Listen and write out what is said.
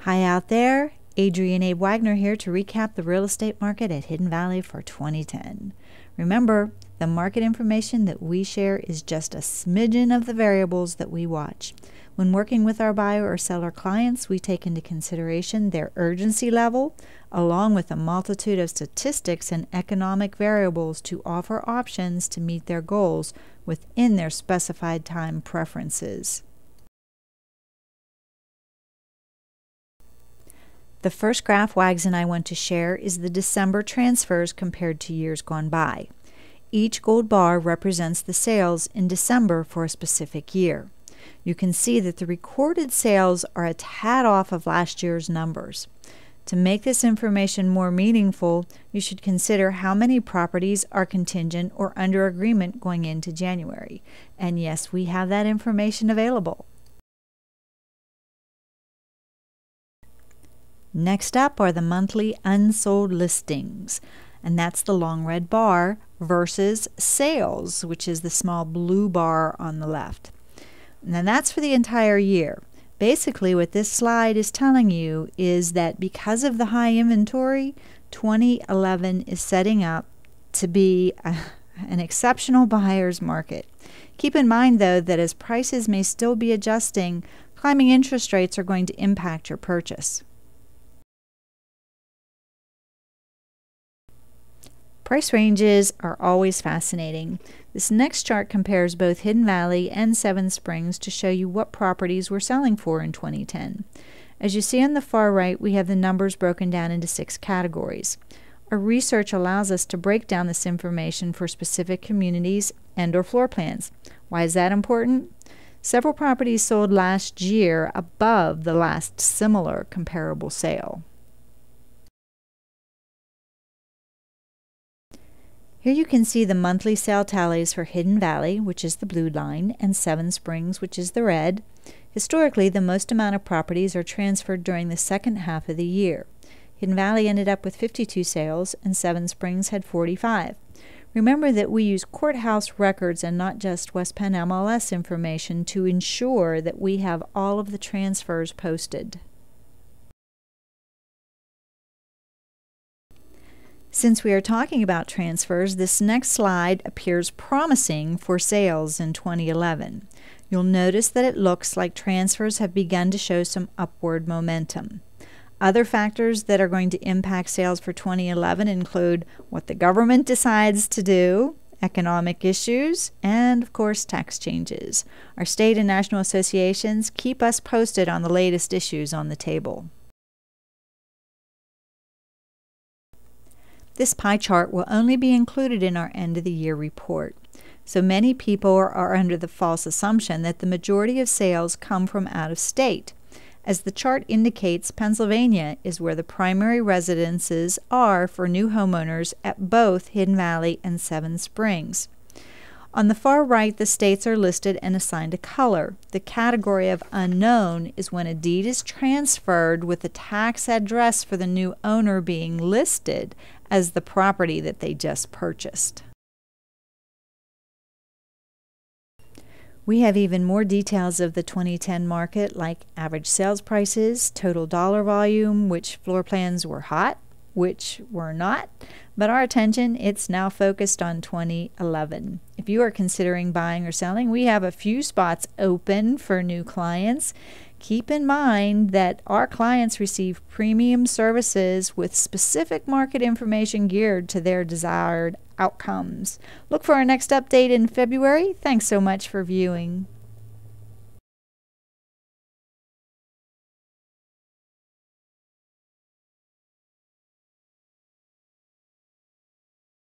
Hi out there, Adrienne Abe Wagner here to recap the real estate market at Hidden Valley for 2010. Remember, the market information that we share is just a smidgen of the variables that we watch. When working with our buyer or seller clients, we take into consideration their urgency level, along with a multitude of statistics and economic variables to offer options to meet their goals within their specified time preferences. The first graph Wags and I want to share is the December transfers compared to years gone by. Each gold bar represents the sales in December for a specific year. You can see that the recorded sales are a tad off of last year's numbers. To make this information more meaningful, you should consider how many properties are contingent or under agreement going into January. And yes, we have that information available. Next up are the monthly unsold listings, and that's the long red bar versus sales, which is the small blue bar on the left. Now that's for the entire year. Basically what this slide is telling you is that because of the high inventory, 2011 is setting up to be an exceptional buyer's market. Keep in mind though that as prices may still be adjusting, climbing interest rates are going to impact your purchase. Price ranges are always fascinating. This next chart compares both Hidden Valley and Seven Springs to show you what properties we're selling for in 2010. As you see on the far right, we have the numbers broken down into 6 categories. Our research allows us to break down this information for specific communities and/or floor plans. Why is that important? Several properties sold last year above the last similar comparable sale. Here you can see the monthly sale tallies for Hidden Valley, which is the blue line, and Seven Springs, which is the red. Historically, the most amount of properties are transferred during the second half of the year. Hidden Valley ended up with 52 sales, and Seven Springs had 45. Remember that we use courthouse records and not just West Penn MLS information to ensure that we have all of the transfers posted. Since we are talking about transfers, this next slide appears promising for sales in 2011. You'll notice that it looks like transfers have begun to show some upward momentum. Other factors that are going to impact sales for 2011 include what the government decides to do, economic issues, and of course tax changes. Our state and national associations keep us posted on the latest issues on the table. This pie chart will only be included in our end-of-the-year report. So many people are under the false assumption that the majority of sales come from out of state. As the chart indicates, Pennsylvania is where the primary residences are for new homeowners at both Hidden Valley and Seven Springs. On the far right, the states are listed and assigned a color. The category of unknown is when a deed is transferred with the tax address for the new owner being listed as the property that they just purchased. We have even more details of the 2010 market, like average sales prices, total dollar volume, which floor plans were hot, which were not, but our attention, it's now focused on 2011. If you are considering buying or selling, we have a few spots open for new clients. Keep in mind that our clients receive premium services with specific market information geared to their desired outcomes. Look for our next update in February. Thanks so much for viewing.